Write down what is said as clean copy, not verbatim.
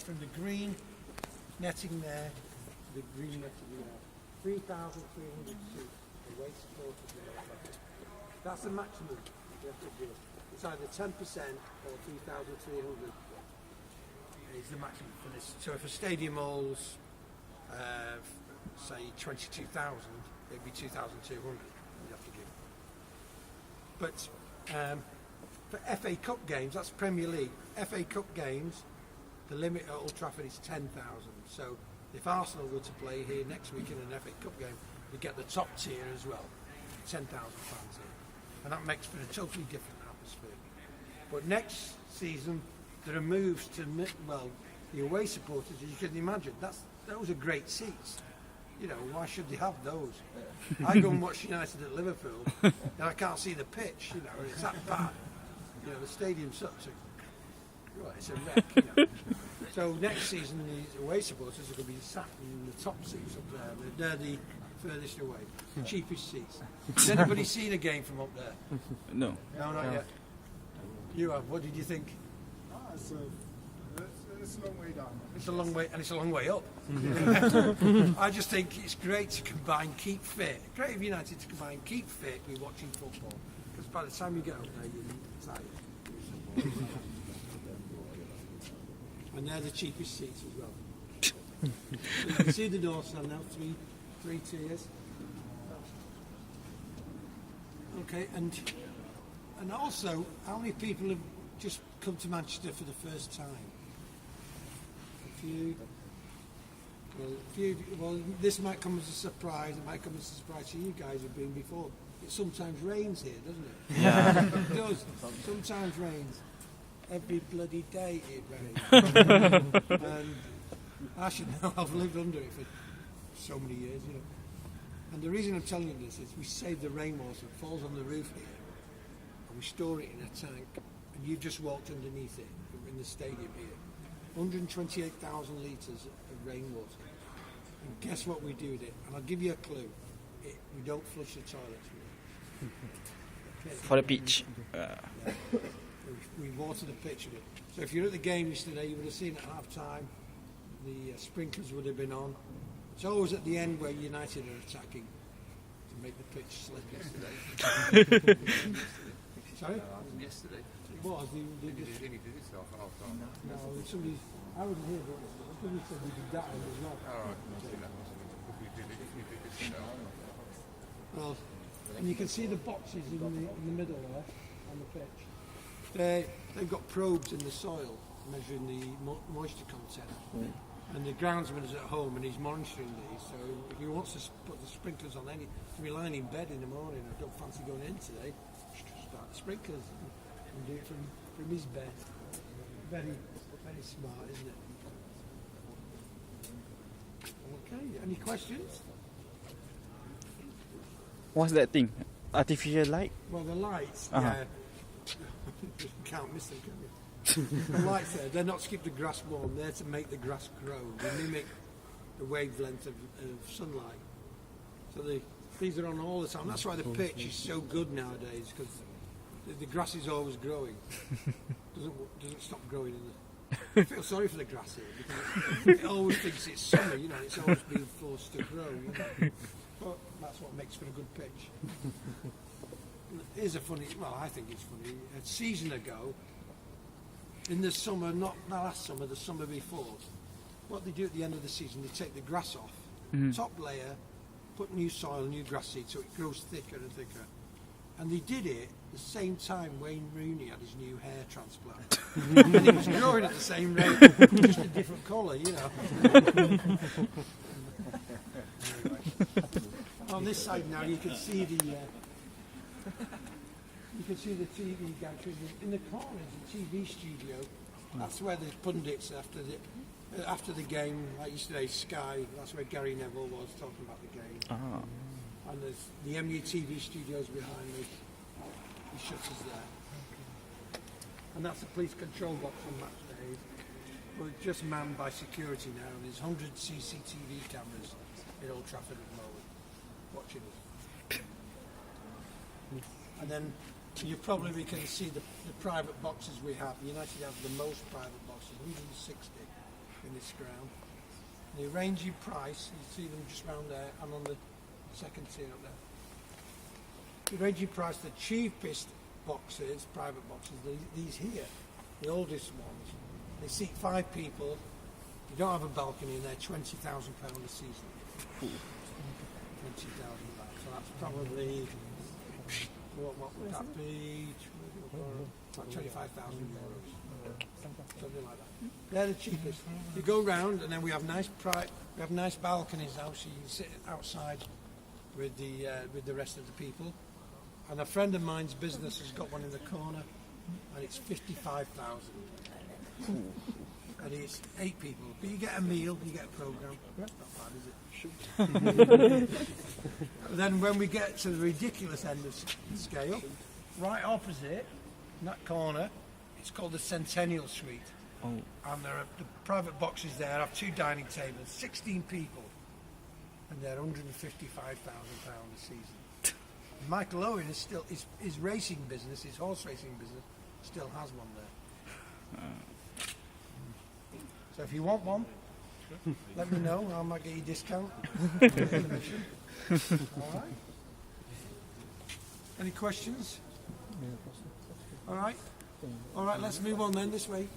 From the green netting there to the green netting there, 3,300 seats away supporters in Old Trafford. That's the maximum you have to do. It's either 10% or 3,300 is the maximum for this. So if a stadium holds, say 22,000, it'd be 2,200 you have to give. But for FA Cup games, that's Premier League. FA Cup games, the limit at Old Trafford is 10,000. So if Arsenal were to play here next week in an FA Cup game, we get the top tier as well, 10,000 fans here. And that makes for a totally different atmosphere. But next season, there are moves to, well, the away supporters, as you can imagine, those are great seats. You know, why should they have those? I go and watch United at Liverpool, and I can't see the pitch, you know, it's that bad. You know, the stadium's such a, well, it's a wreck, you know. So next season, the away supporters are going to be sat in the top seats up there. They're the furthest away, the cheapest seats. Has anybody seen a game from up there? No. No, not yet. You have. What did you think? It's a long way down. It's a long way, and it's a long way up. I just think it's great to combine keep fit. Great of United to combine keep fit with watching football. Because by the time you get up there, you're tired. And they're the cheapest seats as well. You can see the door stand now, three tiers. Okay, and also, how many people have just come to Manchester for the first time? A few. Well, this might come as a surprise. It might come as a surprise to you guys who've been before. It sometimes rains here, doesn't it? Yeah. It does. Sometimes rains. Every bloody day it rains. And I should know. I've lived under it for so many years, you know. And the reason I'm telling you this is we save the rainwater. It falls on the roof here, and we store it in a tank. And you've just walked underneath it in the stadium here. 128,000 litres of rainwater. And guess what we do with it? And I'll give you a clue. We don't flush the toilets with it. For the pitch. Yeah. We water the pitch with it. So if you're at the game yesterday, you would have seen at half time the sprinklers would have been on. It's always at the end where United are attacking to make the pitch slip yesterday. Sorry? Yesterday. It was. They just Did it yourself at half time? No, somebody. I wasn't here, but somebody said we did that as well. Alright, if you did it yourself. Well, and you can see the boxes in the middle there on the pitch. They've got probes in the soil measuring the moisture content. And the groundsman is at home and he's monitoring these. So if he wants to put the sprinklers on, to be lying in bed in the morning, I don't fancy going in today. Just start the sprinklers and do it from his bed. Very, very smart, isn't it? Okay. Any questions? What's that thing? Artificial light? Well, the lights. Uh-huh. You can't miss them, can you? The lights there, they're not to keep the grass warm, they're to make the grass grow. They mimic the wavelength of sunlight. So these are on all the time. That's why the pitch is so good nowadays, because the grass is always growing. Doesn't stop growing. I feel sorry for the grass here, because it always thinks it's summer, you know, it's always being forced to grow. You know? But that's what makes for a good pitch. Here's a funny, well, I think it's funny. A season ago, in the summer, not last summer, the summer before, what they do at the end of the season, they take the grass off, top layer, put new soil, new grass seed, so it grows thicker and thicker. And they did it the same time Wayne Rooney had his new hair transplant. And it was growing at the same rate, just a different colour, you know. Anyway. On this side now, you can see the TV gantry. In the corner is the TV studio. That's where the pundits after the game, like yesterday, Sky. That's where Gary Neville was talking about the game. Ah. And there's the MU TV studios behind me. The shutters there. And that's the police control box on match days. Well, it's just manned by security now. There's 100 CCTV cameras in Old Trafford at the moment, watching us. And then you probably can see the private boxes we have. United have the most private boxes, 160. this ground. The ranging price, you see them just round there and on the second tier up there. The ranging price, the cheapest boxes, private boxes, these here, the oldest ones, they seat 5 people. You don't have a balcony and they're £20,000 a season. 20,000 so that's probably, what would that be? About 25,000 euros. Something like that. They're the cheapest. You go round and then we have nice balconies now, so you can sit outside with the rest of the people. And a friend of mine's business has got one in the corner, and it's 55,000. And it's 8 people, but you get a meal, you get a program. Not bad, is it? Then when we get to the ridiculous end of the scale, right opposite in that corner, it's called the Centennial Suite. Oh. And there are the private boxes there. Have 2 dining tables, 16 people, and they're £155,000 a season. Michael Owen is still his racing business, his horse racing business, still has one there. So if you want one, let me know. I might get you a discount. All right. Any questions? All right. All right. Let's move on then this way.